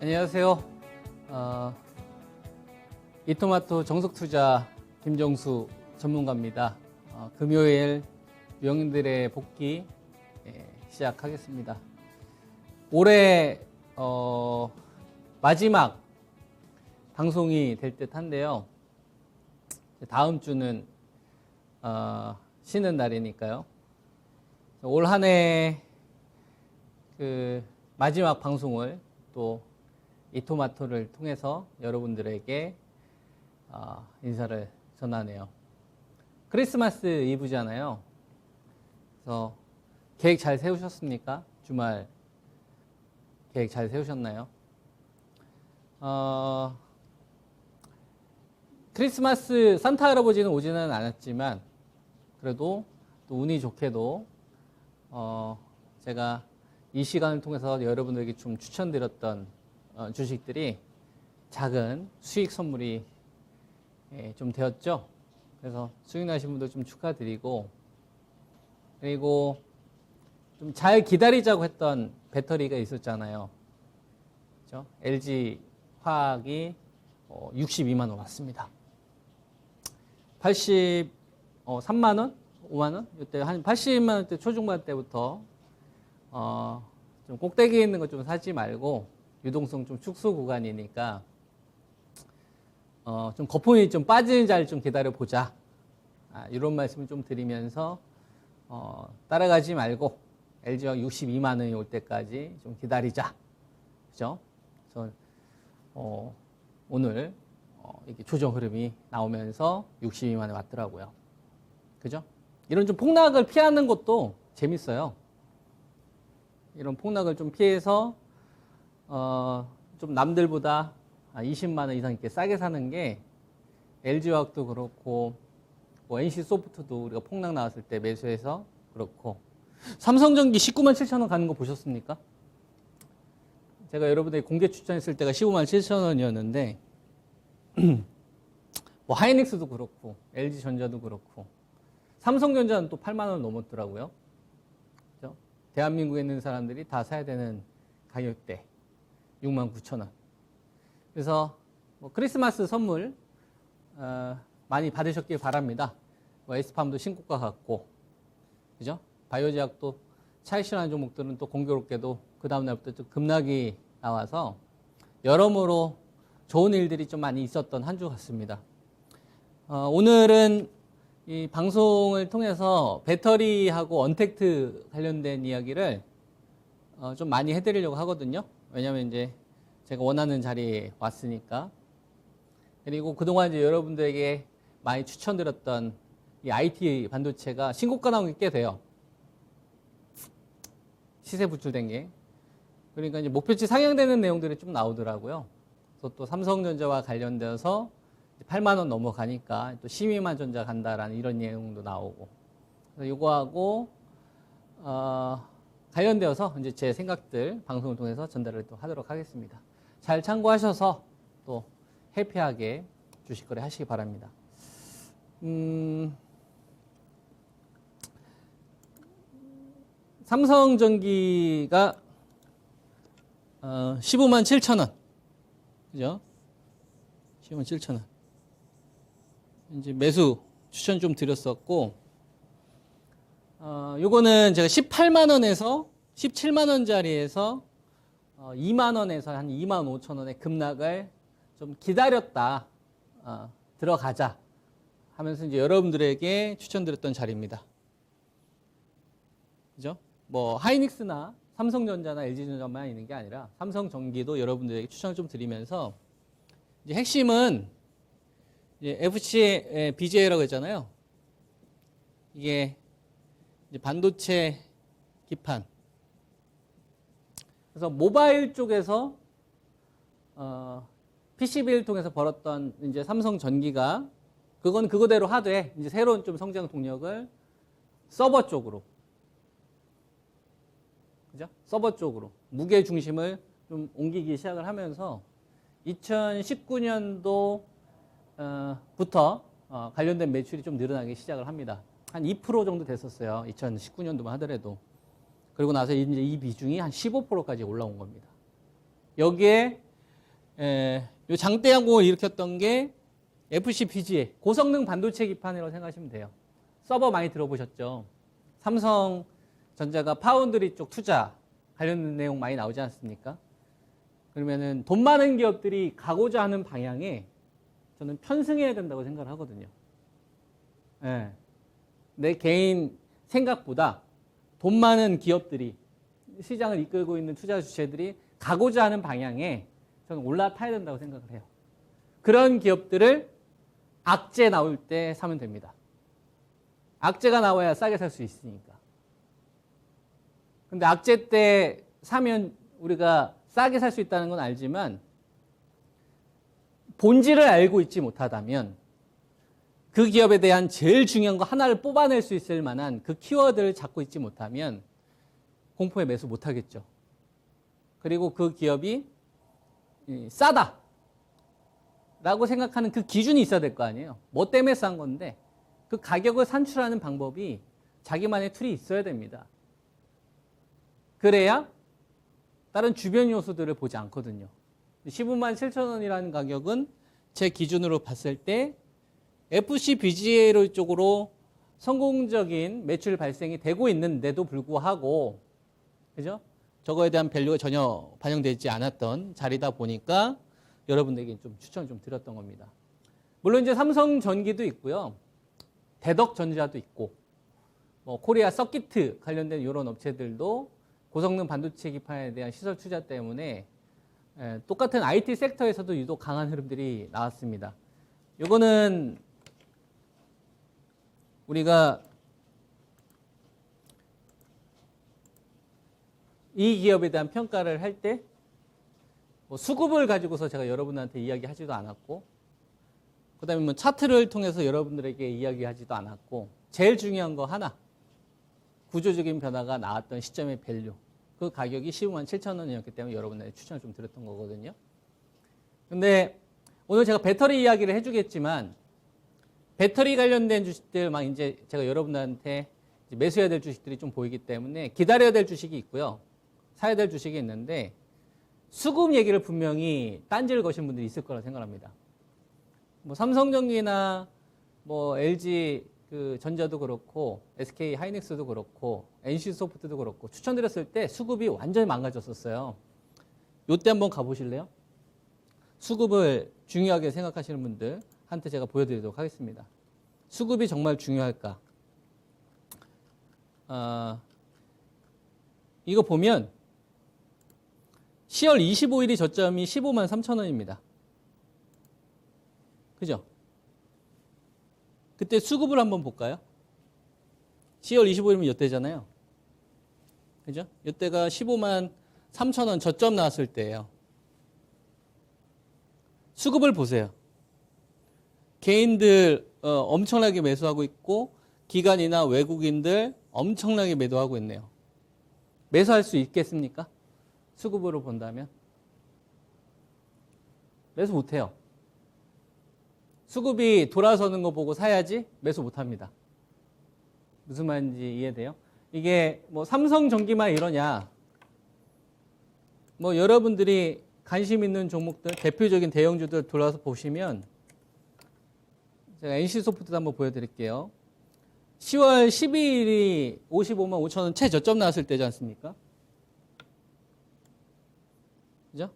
안녕하세요. 이토마토 정석투자 김정수 전문가입니다. 금요일 유형들의 복귀 시작하겠습니다. 올해 마지막 방송이 될 듯한데요. 다음 주는 쉬는 날이니까요. 올 한 해 그 마지막 방송을 또 이토마토를 통해서 여러분들에게 인사를 전하네요. 크리스마스 이브잖아요. 그래서 계획 잘 세우셨습니까? 주말 계획 잘 세우셨나요? 크리스마스 산타 할아버지는 오지는 않았지만 그래도 또 운이 좋게도 제가 이 시간을 통해서 여러분들에게 좀 추천드렸던 주식들이 작은 수익 선물이 좀 되었죠. 그래서 수익 나신 분들 좀 축하드리고, 그리고 좀 잘 기다리자고 했던 배터리가 있었잖아요. 그렇죠? LG 화학이 62만 원 왔습니다. 83만 원? 5만 원? 이때 한 80만 원대 초중반 때부터 좀 꼭대기에 있는 거 좀 사지 말고 유동성 좀 축소 구간이니까 좀 거품이 좀 빠지는 자리를 좀 기다려 보자. 이런 말씀을 좀 드리면서 따라가지 말고 LG가 62만 원이 올 때까지 좀 기다리자. 그죠? 그래서 오늘 이렇게 조정 흐름이 나오면서 62만 원이 왔더라고요. 그죠? 이런 좀 폭락을 피하는 것도 재밌어요. 이런 폭락을 좀 피해서 좀 남들보다 20만 원 이상 이렇게 싸게 사는 게 LG화학도 그렇고 뭐 NC소프트도 우리가 폭락 나왔을 때 매수해서 그렇고 삼성전기 19만 7천 원 가는 거 보셨습니까? 제가 여러분들이 공개 추천했을 때가 15만 7천 원이었는데 뭐 하이닉스도 그렇고 LG전자도 그렇고 삼성전자는 또 8만 원 넘었더라고요. 그렇죠? 대한민국에 있는 사람들이 다 사야 되는 가격대 6만 9천 원. 그래서 뭐 크리스마스 선물 많이 받으셨길 바랍니다. 뭐 에스팜도 신고가 같고, 그죠? 바이오제약도 차익 실현하는 종목들은 또 공교롭게도 그 다음 날부터 좀 급락이 나와서 여러모로 좋은 일들이 좀 많이 있었던 한 주 같습니다. 오늘은 이 방송을 통해서 배터리하고 언택트 관련된 이야기를 좀 많이 해드리려고 하거든요. 왜냐하면 이제 제가 원하는 자리에 왔으니까. 그리고 그동안 이제 여러분들에게 많이 추천드렸던 이 IT 반도체가 신고가 나온 게 꽤 돼요. 시세 부출된 게. 그러니까 이제 목표치 상향되는 내용들이 좀 나오더라고요. 그래서 또 삼성전자와 관련되어서 8만 원 넘어가니까 또 12만 전자 간다라는 이런 내용도 나오고. 그래서 이거하고 관련되어서 이제 제 생각들 방송을 통해서 전달을 또 하도록 하겠습니다. 잘 참고하셔서 또 해피하게 주식 거래 하시기 바랍니다. 삼성전기가 15만 7천 원. 그죠? 15만 7천 원. 이제 매수 추천 좀 드렸었고, 요거는 제가 18만 원에서 17만 원짜리에서 2만 원에서 한 2만 5천 원의 급락을 좀 기다렸다 들어가자 하면서 이제 여러분들에게 추천드렸던 자리입니다. 그죠? 뭐 하이닉스나 삼성전자나 LG전자만 있는 게 아니라 삼성전기도 여러분들에게 추천을 좀 드리면서 이제 핵심은 이제 FC BJ라고 했잖아요. 이게 이제 반도체 기판. 그래서 모바일 쪽에서 PCB를 통해서 벌었던 이제 삼성전기가 그건 그거대로 하되 이제 새로운 좀 성장 동력을 서버 쪽으로, 그죠? 서버 쪽으로 무게 중심을 좀 옮기기 시작을 하면서 2019년도 부터 관련된 매출이 좀 늘어나기 시작을 합니다. 한 2% 정도 됐었어요. 2019년도만 하더라도. 그리고 나서 이제 이 비중이 한 15%까지 올라온 겁니다. 여기에 요 장대항공을 일으켰던 게 FCPGA, 고성능 반도체 기판이라고 생각하시면 돼요. 서버 많이 들어보셨죠? 삼성전자가 파운드리 쪽 투자 관련된 내용 많이 나오지 않습니까? 그러면은 돈 많은 기업들이 가고자 하는 방향에 저는 편승해야 된다고 생각을 하거든요. 예. 내 개인 생각보다 돈 많은 기업들이 시장을 이끌고 있는 투자 주체들이 가고자 하는 방향에 저는 올라타야 된다고 생각을 해요. 그런 기업들을 악재 나올 때 사면 됩니다. 악재가 나와야 싸게 살 수 있으니까. 근데 악재 때 사면 우리가 싸게 살 수 있다는 건 알지만 본질을 알고 있지 못하다면 그 기업에 대한 제일 중요한 거 하나를 뽑아낼 수 있을 만한 그 키워드를 잡고 있지 못하면 공포에 매수 못하겠죠. 그리고 그 기업이 싸다 라고 생각하는 그 기준이 있어야 될 거 아니에요. 뭐 때문에 싼 건데 그 가격을 산출하는 방법이 자기만의 툴이 있어야 됩니다. 그래야 다른 주변 요소들을 보지 않거든요. 15만 7천 원이라는 가격은 제 기준으로 봤을 때 FCBGA 쪽으로 성공적인 매출 발생이 되고 있는데도 불구하고, 그죠? 저거에 대한 밸류가 전혀 반영되지 않았던 자리다 보니까 여러분들에게 좀 추천을 좀 드렸던 겁니다. 물론 이제 삼성전기도 있고요. 대덕전자도 있고, 뭐 코리아 서키트 관련된 이런 업체들도 고성능 반도체 기판에 대한 시설 투자 때문에 똑같은 IT 섹터에서도 유독 강한 흐름들이 나왔습니다. 이거는 우리가 이 기업에 대한 평가를 할 때 뭐 수급을 가지고서 제가 여러분한테 이야기하지도 않았고, 그 다음에 뭐 차트를 통해서 여러분들에게 이야기하지도 않았고, 제일 중요한 거 하나, 구조적인 변화가 나왔던 시점의 밸류, 그 가격이 15만 7천 원이었기 때문에 여러분들에게 추천을 좀 드렸던 거거든요. 근데 오늘 제가 배터리 이야기를 해주겠지만, 배터리 관련된 주식들 막 이제 제가 여러분들한테 이제 매수해야 될 주식들이 좀 보이기 때문에 기다려야 될 주식이 있고요. 사야 될 주식이 있는데, 수급 얘기를 분명히 딴지를 거신 분들이 있을 거라 생각합니다. 뭐 삼성전기나 뭐 LG 그 전자도 그렇고 SK 하이닉스도 그렇고 NC 소프트도 그렇고 추천드렸을 때 수급이 완전히 망가졌었어요. 요때 한번 가보실래요? 수급을 중요하게 생각하시는 분들한테 제가 보여드리도록 하겠습니다. 수급이 정말 중요할까? 이거 보면 10월 25일이 저점이 15만 3천 원입니다. 그죠? 그때 수급을 한번 볼까요? 10월 25일이면 이때잖아요. 그죠? 이때가 15만 3천 원 저점 나왔을 때예요. 수급을 보세요. 개인들 엄청나게 매수하고 있고 기관이나 외국인들 엄청나게 매도하고 있네요. 매수할 수 있겠습니까? 수급으로 본다면 매수 못해요. 수급이 돌아서는 거 보고 사야지 매수 못합니다. 무슨 말인지 이해돼요? 이게 뭐 삼성전기만 이러냐? 뭐 여러분들이 관심 있는 종목들, 대표적인 대형주들 돌아서 보시면 제가 NC소프트도 한번 보여드릴게요. 10월 12일이 55만 5천 원 최저점 나왔을 때지 않습니까? 그죠?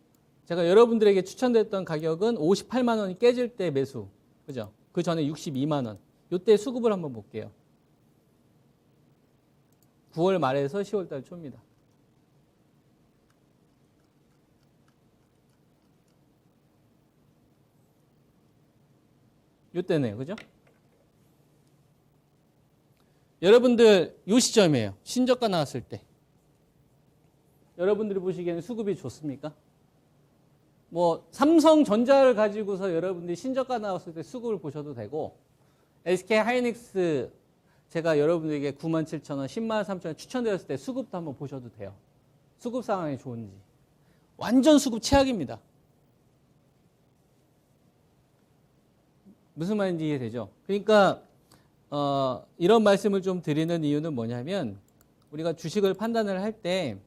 제가 여러분들에게 추천드렸던 가격은 58만 원이 깨질 때 매수. 그죠? 그 전에 62만 원. 이때 수급을 한번 볼게요. 9월 말에서 10월 달 초입니다. 이때네요. 그죠? 여러분들 이 시점이에요. 신저가 나왔을 때. 여러분들이 보시기에는 수급이 좋습니까? 뭐 삼성전자를 가지고서 여러분들이 신저가 나왔을 때 수급을 보셔도 되고 SK 하이닉스 제가 여러분들에게 97,000원, 10만 3천원 추천드렸을 때 수급도 한번 보셔도 돼요. 수급 상황이 좋은지. 완전 수급 최악입니다. 무슨 말인지 이해되죠? 그러니까 이런 말씀을 좀 드리는 이유는 뭐냐면 우리가 주식을 판단을 할 때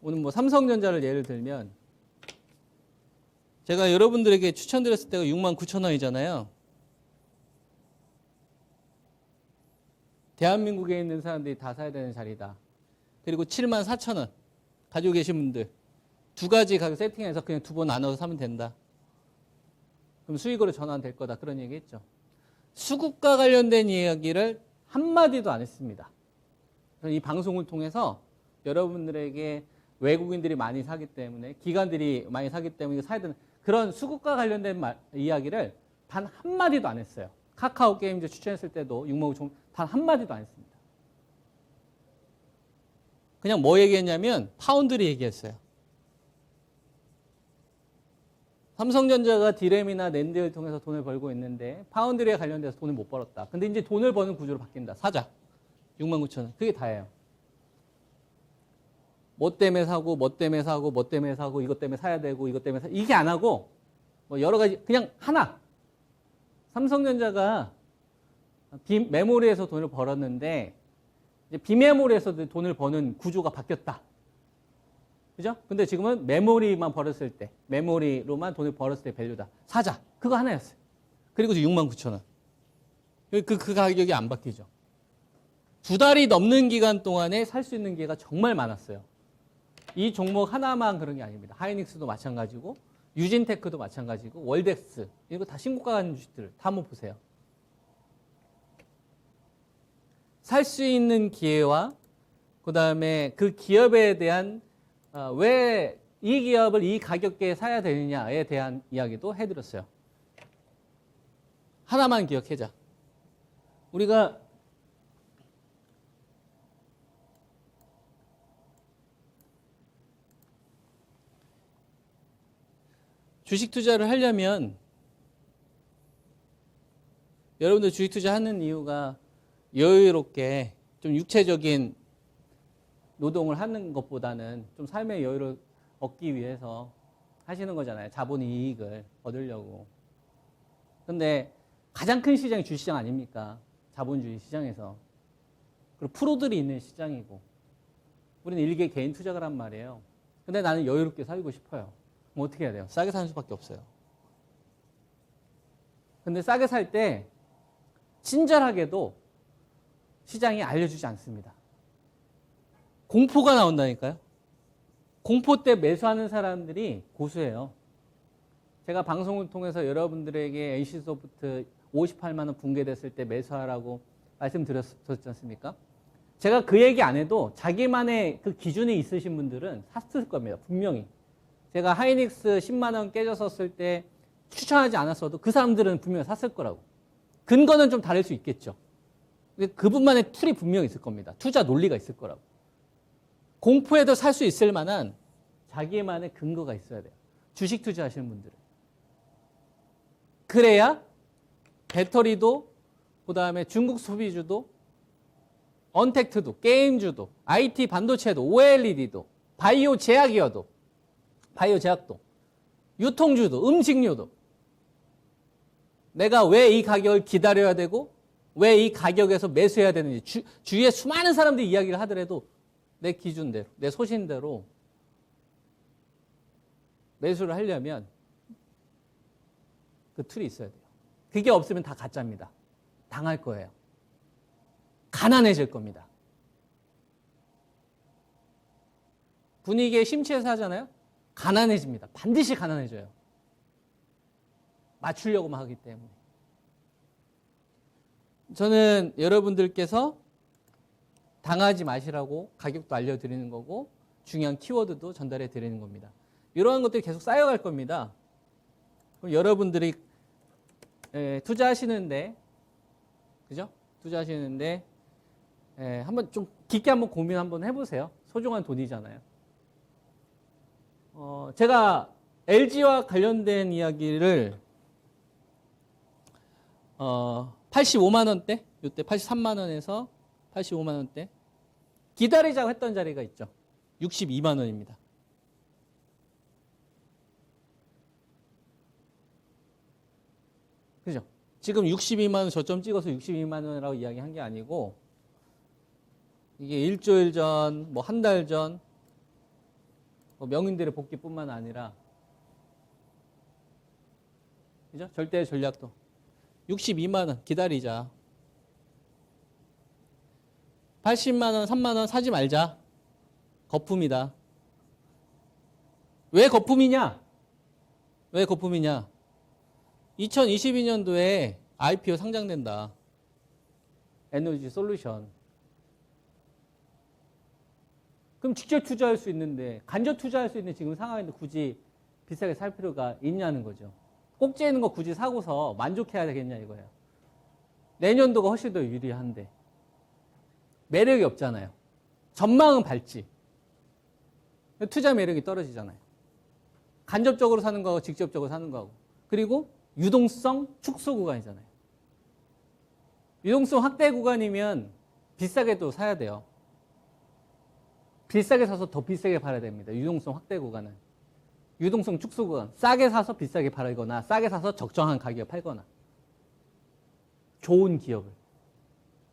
오늘 뭐 삼성전자를 예를 들면 제가 여러분들에게 추천드렸을 때가 69,000원이잖아요. 대한민국에 있는 사람들이 다 사야 되는 자리다. 그리고 74,000원 가지고 계신 분들 두 가지 가격 세팅해서 그냥 두 번 나눠서 사면 된다. 그럼 수익으로 전환될 거다. 그런 얘기 했죠. 수급과 관련된 이야기를 한마디도 안 했습니다. 이 방송을 통해서 여러분들에게 외국인들이 많이 사기 때문에 기관들이 많이 사기 때문에 사야 되는 그런 수급과 관련된 이야기를 단 한마디도 안 했어요. 카카오 게임즈 추천했을 때도 65,000원 단 한마디도 안 했습니다. 그냥 뭐 얘기했냐면 파운드를 얘기했어요. 삼성전자가 디램이나 낸드를 통해서 돈을 벌고 있는데 파운드리에 관련돼서 돈을 못 벌었다. 근데 이제 돈을 버는 구조로 바뀐다. 사자. 69,000원. 그게 다예요. 뭐 때문에 사고, 뭐 때문에 사고, 뭐 때문에 사고, 이것 때문에 사야 되고, 이것 때문에 이게 안 하고 뭐 여러 가지 그냥 하나. 삼성전자가 메모리에서 돈을 벌었는데 이제 비메모리에서도 돈을 버는 구조가 바뀌었다. 그죠? 근데 지금은 메모리만 벌었을 때, 메모리로만 돈을 벌었을 때 밸류다. 사자. 그거 하나였어요. 그리고 69,000원. 그 가격이 안 바뀌죠. 두 달이 넘는 기간 동안에 살 수 있는 기회가 정말 많았어요. 이 종목 하나만 그런 게 아닙니다. 하이닉스도 마찬가지고, 유진테크도 마찬가지고, 월덱스. 이거 다 신고가 가는 주식들 다 한번 보세요. 살 수 있는 기회와 그 다음에 그 기업에 대한 왜 이 기업을 이 가격대에 사야 되느냐에 대한 이야기도 해드렸어요. 하나만 기억하자. 우리가 주식 투자를 하려면 여러분들 주식 투자하는 이유가 여유롭게 좀 육체적인 노동을 하는 것보다는 좀 삶의 여유를 얻기 위해서 하시는 거잖아요. 자본 이익을 얻으려고. 근데 가장 큰 시장이 주식시장 아닙니까? 자본주의 시장에서. 그리고 프로들이 있는 시장이고. 우리는 일개 개인 투자를 한 말이에요. 근데 나는 여유롭게 살고 싶어요. 그럼 어떻게 해야 돼요? 싸게 사는 수밖에 없어요. 근데 싸게 살 때 친절하게도 시장이 알려주지 않습니다. 공포가 나온다니까요. 공포 때 매수하는 사람들이 고수예요. 제가 방송을 통해서 여러분들에게 NC소프트 58만 원 붕괴됐을 때 매수하라고 말씀드렸지 않습니까? 제가 그 얘기 안 해도 자기만의 그 기준이 있으신 분들은 샀을 겁니다. 분명히. 제가 하이닉스 10만 원 깨졌었을 때 추천하지 않았어도 그 사람들은 분명히 샀을 거라고. 근거는 좀 다를 수 있겠죠. 그분만의 툴이 분명히 있을 겁니다. 투자 논리가 있을 거라고. 공포에도 살 수 있을 만한 자기만의 근거가 있어야 돼요. 주식 투자하시는 분들은. 그래야 배터리도, 그 다음에 중국 소비주도, 언택트도, 게임주도, IT 반도체도, OLED도, 바이오 제약이어도, 바이오 제약도, 유통주도, 음식료도 내가 왜 이 가격을 기다려야 되고 왜 이 가격에서 매수해야 되는지 주위에 수많은 사람들이 이야기를 하더라도 내 기준대로, 내 소신대로 매수를 하려면 그 툴이 있어야 돼요. 그게 없으면 다 가짜입니다. 당할 거예요. 가난해질 겁니다. 분위기에 심취해서 하잖아요. 가난해집니다. 반드시 가난해져요. 맞추려고만 하기 때문에. 저는 여러분들께서 당하지 마시라고 가격도 알려드리는 거고 중요한 키워드도 전달해 드리는 겁니다. 이러한 것들이 계속 쌓여갈 겁니다. 그럼 여러분들이 투자하시는데, 그죠? 투자하시는데 한번 좀 깊게 한번 고민 한번 해보세요. 소중한 돈이잖아요. 제가 LG와 관련된 이야기를 85만 원대, 이때 83만 원에서 85만 원대 기다리자고 했던 자리가 있죠. 62만 원입니다. 그죠? 지금 62만 원 저점 찍어서 62만 원이라고 이야기한 게 아니고 이게 일주일 전, 뭐 한 달 전, 뭐 명인들의 복귀뿐만 아니라 그죠? 절대 전략도. 62만 원 기다리자. 80만 원, 3만 원 사지 말자. 거품이다. 왜 거품이냐? 왜 거품이냐? 2022년도에 IPO 상장된다. 에너지 솔루션. 그럼 직접 투자할 수 있는데, 간접 투자할 수 있는 지금 상황인데 굳이 비싸게 살 필요가 있냐는 거죠. 꼭지에 있는 거 굳이 사고서 만족해야 되겠냐 이거예요. 내년도가 훨씬 더 유리한데. 매력이 없잖아요. 전망은 밝지. 투자 매력이 떨어지잖아요. 간접적으로 사는 거하고 직접적으로 사는 거하고. 그리고 유동성 축소 구간이잖아요. 유동성 확대 구간이면 비싸게도 사야 돼요. 비싸게 사서 더 비싸게 팔아야 됩니다. 유동성 확대 구간은. 유동성 축소 구간. 싸게 사서 비싸게 팔거나 싸게 사서 적정한 가격에 팔거나. 좋은 기업을.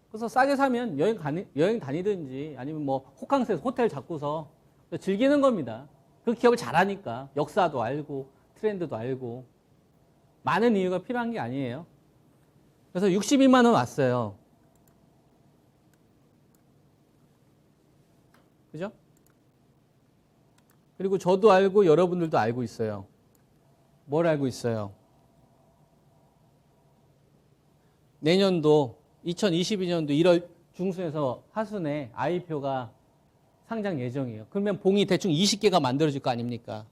그래서 싸게 사면 여행 다니든지 아니면 뭐 호캉스에서 호텔 잡고서 즐기는 겁니다. 그 기업을 잘하니까 역사도 알고 트렌드도 알고 많은 이유가 필요한 게 아니에요. 그래서 62만 원 왔어요. 그죠? 그리고 저도 알고 여러분들도 알고 있어요. 뭘 알고 있어요? 내년도 2022년도 1월 중순에서 하순에 IPO가 상장 예정이에요. 그러면 봉이 대충 20개가 만들어질 거 아닙니까?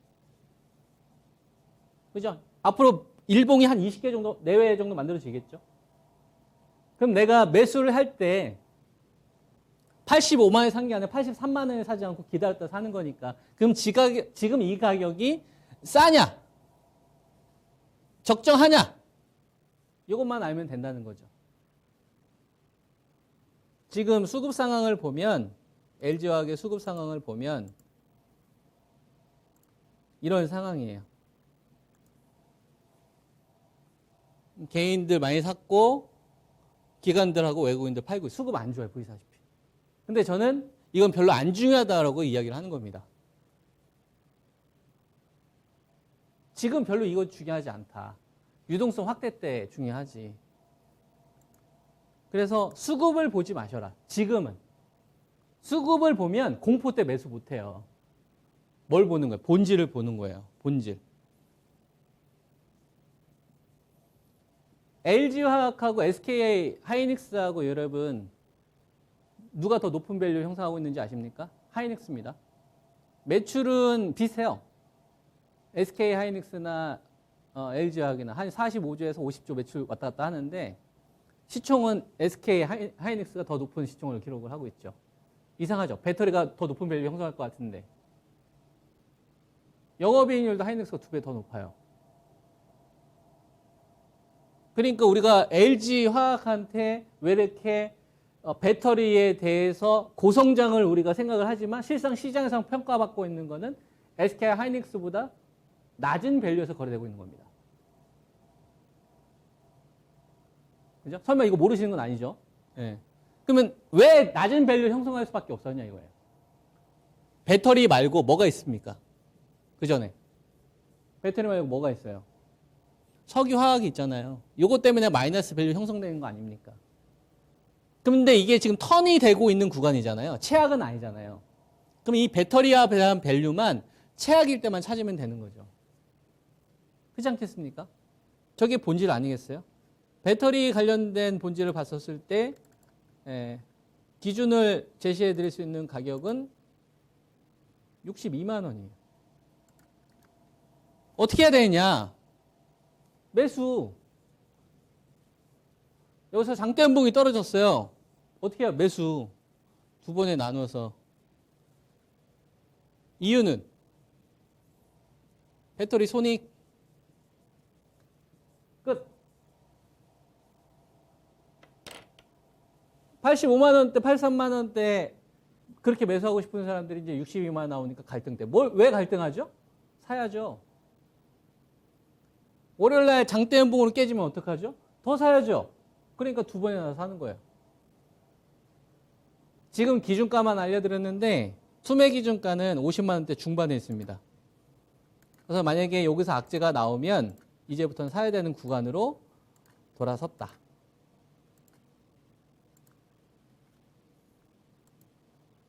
그죠? 앞으로 일봉이 한 20개 정도, 내외 정도 만들어지겠죠? 그럼 내가 매수를 할 때 85만 원에 산 게 아니라 83만 원에 사지 않고 기다렸다 사는 거니까. 그럼 지금 이 가격이 싸냐? 적정하냐? 이것만 알면 된다는 거죠. 지금 수급 상황을 보면 LG화학의 수급 상황을 보면 이런 상황이에요. 개인들 많이 샀고 기관들하고 외국인들 팔고 수급 안 좋아요. 보시다시피. 근데 저는 이건 별로 안 중요하다라고 이야기를 하는 겁니다. 지금 별로 이거 중요하지 않다. 유동성 확대 때 중요하지. 그래서 수급을 보지 마셔라. 지금은. 수급을 보면 공포 때 매수 못해요. 뭘 보는 거예요? 본질을 보는 거예요. 본질. LG화학하고 SK 하이닉스하고 여러분 누가 더 높은 밸류 형성하고 있는지 아십니까? 하이닉스입니다. 매출은 비슷해요. SK 하이닉스나 LG화학이나 한 45조에서 50조 매출 왔다 갔다 하는데 시총은 SK 하이닉스가 더 높은 시총을 기록을 하고 있죠. 이상하죠? 배터리가 더 높은 밸류 형성할 것 같은데 영업이익률도 하이닉스가 2배 더 높아요. 그러니까 우리가 LG화학한테 왜 이렇게 배터리에 대해서 고성장을 우리가 생각을 하지만 실상 시장에서 평가받고 있는 거는 SK 하이닉스보다 낮은 밸류에서 거래되고 있는 겁니다. 그죠? 설마 이거 모르시는 건 아니죠? 예. 그러면 왜 낮은 밸류 형성할 수밖에 없었냐 이거예요. 배터리 말고 뭐가 있습니까? 그 전에. 배터리 말고 뭐가 있어요? 석유화학이 있잖아요. 이것 때문에 마이너스 밸류 형성되는 거 아닙니까? 그런데 이게 지금 턴이 되고 있는 구간이잖아요. 최악은 아니잖아요. 그럼 이 배터리에 대한 밸류만 최악일 때만 찾으면 되는 거죠. 그렇지 않겠습니까? 저게 본질 아니겠어요? 배터리 관련된 본질을 봤었을 때 기준을 제시해 드릴 수 있는 가격은 62만 원이에요. 어떻게 해야 되느냐? 매수. 여기서 장대음봉이 떨어졌어요. 어떻게 해요? 매수. 두 번에 나눠서. 이유는 배터리 손익 끝. 85만 원대, 83만 원대 그렇게 매수하고 싶은 사람들이 이제 62만 원 나오니까 갈등 때. 왜 갈등하죠? 사야죠. 월요일날 장대음봉으로 깨지면 어떡하죠? 더 사야죠. 그러니까 두 번이나 사는 거예요. 지금 기준가만 알려드렸는데 투매 기준가는 50만 원대 중반에 있습니다. 그래서 만약에 여기서 악재가 나오면 이제부터는 사야 되는 구간으로 돌아섰다.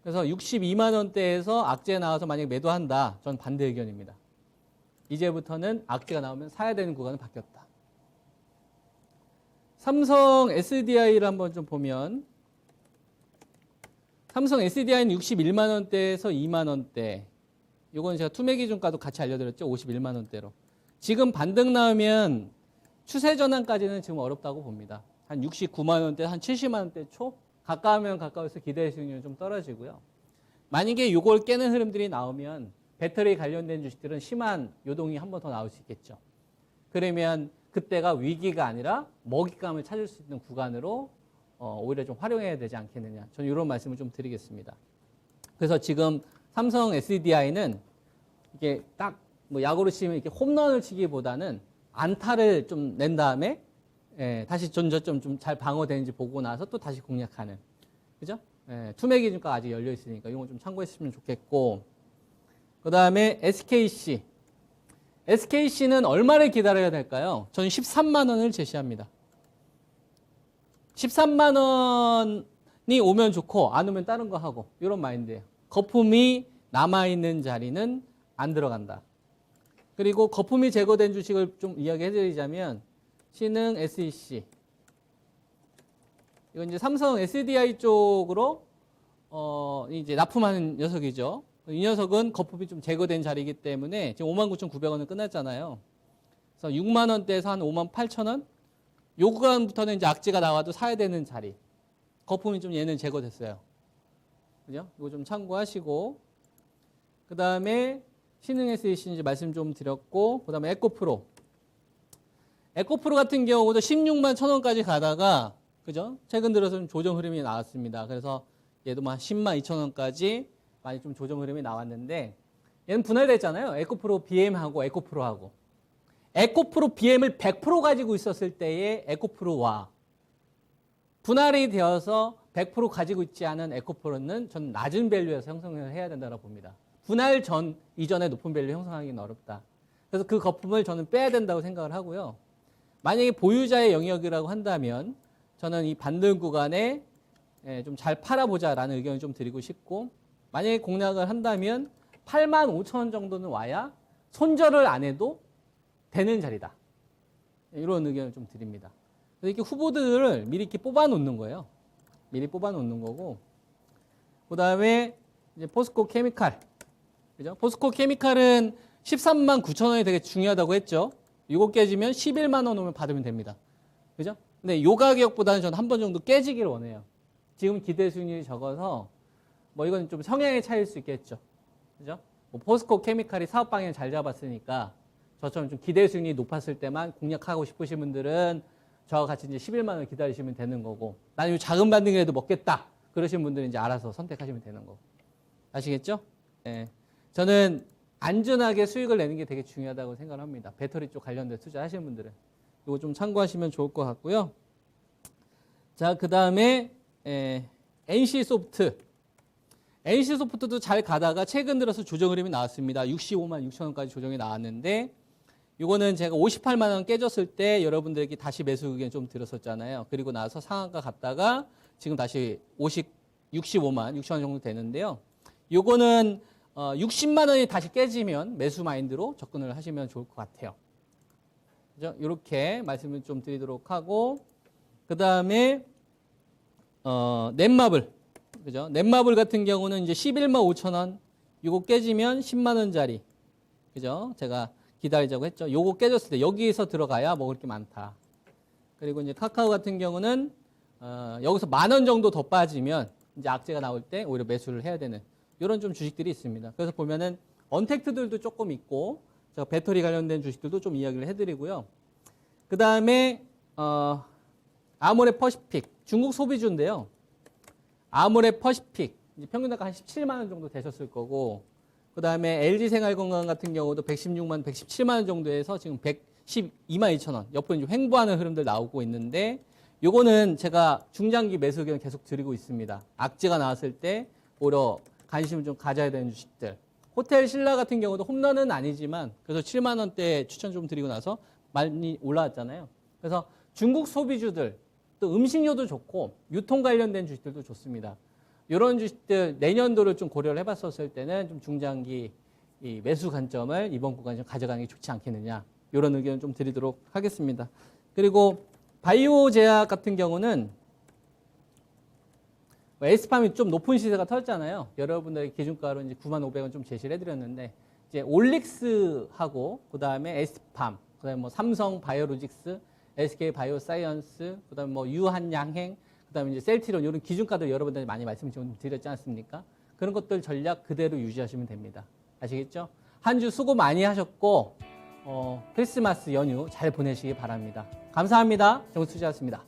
그래서 62만 원대에서 악재 나와서 만약에 매도한다. 전 반대 의견입니다. 이제부터는 악재가 나오면 사야 되는 구간은 바뀌었다. 삼성 SDI를 한번 좀 보면 삼성 SDI는 61만 원대에서 2만 원대. 이건 제가 투매 기준가도 같이 알려드렸죠. 51만 원대로. 지금 반등 나오면 추세 전환까지는 지금 어렵다고 봅니다. 한 69만 원대, 한 70만 원대 초 가까우면 가까울수록 기대 수익률은 좀 떨어지고요. 만약에 이걸 깨는 흐름들이 나오면 배터리 관련된 주식들은 심한 요동이 한 번 더 나올 수 있겠죠. 그러면 그때가 위기가 아니라 먹잇감을 찾을 수 있는 구간으로 오히려 좀 활용해야 되지 않겠느냐. 저는 이런 말씀을 좀 드리겠습니다. 그래서 지금 삼성 SDI는 이게 딱 뭐 야구로 치면 이렇게 홈런을 치기보다는 안타를 좀 낸 다음에 다시 전저점 좀 잘 방어되는지 보고 나서 또 다시 공략하는. 그죠? 투매 기준가가 아직 열려 있으니까 이건 좀 참고했으면 좋겠고. 그 다음에 SKC. SKC는 얼마를 기다려야 될까요? 저는 13만 원을 제시합니다. 13만 원이 오면 좋고 안 오면 다른 거 하고 이런 마인드예요. 거품이 남아있는 자리는 안 들어간다. 그리고 거품이 제거된 주식을 좀 이야기해드리자면 신흥 SEC. 이건 이제 삼성 SDI 쪽으로 이제 납품하는 녀석이죠. 이 녀석은 거품이 좀 제거된 자리이기 때문에 지금 59,900원은 끝났잖아요. 그래서 6만 원대에서 한 58,000원? 요 구간부터는 이제 악재가 나와도 사야 되는 자리. 거품이 좀 얘는 제거됐어요. 그죠? 이거 좀 참고하시고. 그 다음에 신흥 SEC 이제 말씀 좀 드렸고, 그 다음에 에코프로. 에코프로 같은 경우도 16만 1,000원까지 가다가, 그죠? 최근 들어서 좀 조정 흐름이 나왔습니다. 그래서 얘도 한 10만 2,000원까지 많이 좀 조정 흐름이 나왔는데, 얘는 분할됐잖아요. 에코프로 BM하고 에코프로하고. 에코프로 BM을 100% 가지고 있었을 때의 에코프로와 분할이 되어서 100% 가지고 있지 않은 에코프로는 전 낮은 밸류에서 형성을 해야 된다고 봅니다. 분할 전 이전에 높은 밸류 형성하기는 어렵다. 그래서 그 거품을 저는 빼야 된다고 생각을 하고요. 만약에 보유자의 영역이라고 한다면 저는 이 반등 구간에 좀 잘 팔아보자라는 의견을 좀 드리고 싶고, 만약에 공략을 한다면 85,000원 정도는 와야 손절을 안 해도 되는 자리다. 이런 의견을 좀 드립니다. 그래서 이렇게 후보들을 미리 이렇게 뽑아 놓는 거예요. 미리 뽑아 놓는 거고. 그 다음에 이제 포스코 케미칼. 그죠? 포스코 케미칼은 13만 9천 원이 되게 중요하다고 했죠. 이거 깨지면 11만 원 오면 받으면 됩니다. 그죠? 근데 요 가격보다는 저는 한 번 정도 깨지기를 원해요. 지금 기대 수익률이 적어서 뭐 이건 좀 성향의 차이일 수 있겠죠. 그죠? 뭐 포스코 케미칼이 사업 방향 잘 잡았으니까 저처럼 좀 기대 수익률이 높았을 때만 공략하고 싶으신 분들은 저와 같이 이제 11만 원 기다리시면 되는 거고, 나는 이 작은 반등이라도 먹겠다 그러신 분들은 이제 알아서 선택하시면 되는 거고. 아시겠죠? 네. 저는 안전하게 수익을 내는 게 되게 중요하다고 생각을 합니다. 배터리 쪽 관련된 투자하시는 분들은 이거 좀 참고하시면 좋을 것 같고요. 자, 그 다음에 NC소프트. NC소프트도 잘 가다가 최근 들어서 조정 흐름이 나왔습니다. 65만 6천 원까지 조정이 나왔는데, 이거는 제가 58만 원 깨졌을 때 여러분들에게 다시 매수 의견 좀 들었었잖아요. 그리고 나서 상한가 갔다가 지금 다시 65만 6천 원 정도 되는데요. 이거는 60만 원이 다시 깨지면 매수 마인드로 접근을 하시면 좋을 것 같아요. 그죠? 이렇게 말씀을 좀 드리도록 하고, 그 다음에 넷마블. 그죠? 넷마블 같은 경우는 이제 11만 5천 원, 이거 깨지면 10만 원짜리. 그죠? 제가 기다리자고 했죠. 요거 깨졌을 때 여기에서 들어가야 먹을 게 많다. 그리고 이제 카카오 같은 경우는 여기서 10,000원 정도 더 빠지면 이제 악재가 나올 때 오히려 매수를 해야 되는 이런 좀 주식들이 있습니다. 그래서 보면은 언택트들도 조금 있고, 제가 배터리 관련된 주식들도 좀 이야기를 해드리고요. 그 다음에 아모레 퍼시픽, 중국 소비주인데요. 아모레 퍼시픽, 이제 평균가가 한 17만 원 정도 되셨을 거고, 그 다음에 LG생활건강 같은 경우도 116만, 117만 원 정도에서 지금 112만 2천 원, 옆으로 이제 횡보하는 흐름들 나오고 있는데, 요거는 제가 중장기 매수 의견 계속 드리고 있습니다. 악재가 나왔을 때 오히려 관심을 좀 가져야 되는 주식들. 호텔 신라 같은 경우도 홈런은 아니지만 그래서 7만 원대 추천 좀 드리고 나서 많이 올라왔잖아요. 그래서 중국 소비주들, 또 음식료도 좋고 유통 관련된 주식들도 좋습니다. 이런 주식들 내년도를 좀 고려를 해봤었을 때는 좀 중장기 이 매수 관점을 이번 구간에 좀 가져가는 게 좋지 않겠느냐, 이런 의견을 좀 드리도록 하겠습니다. 그리고 바이오 제약 같은 경우는 에스팜이 좀 높은 시세가 터졌잖아요. 여러분들의 기준가로 이제 9,500원 좀 제시를 해드렸는데, 이제 올릭스하고 그다음에 에스팜, 그다음에 뭐 삼성 바이오로직스, SK 바이오사이언스, 그다음에 뭐 유한양행, 그다음에 이제 셀트리온, 이런 기준가들 여러분들이 많이 말씀 좀 드렸지 않습니까? 그런 것들 전략 그대로 유지하시면 됩니다. 아시겠죠? 한 주 수고 많이 하셨고 크리스마스 연휴 잘 보내시기 바랍니다. 감사합니다. 정수지였습니다.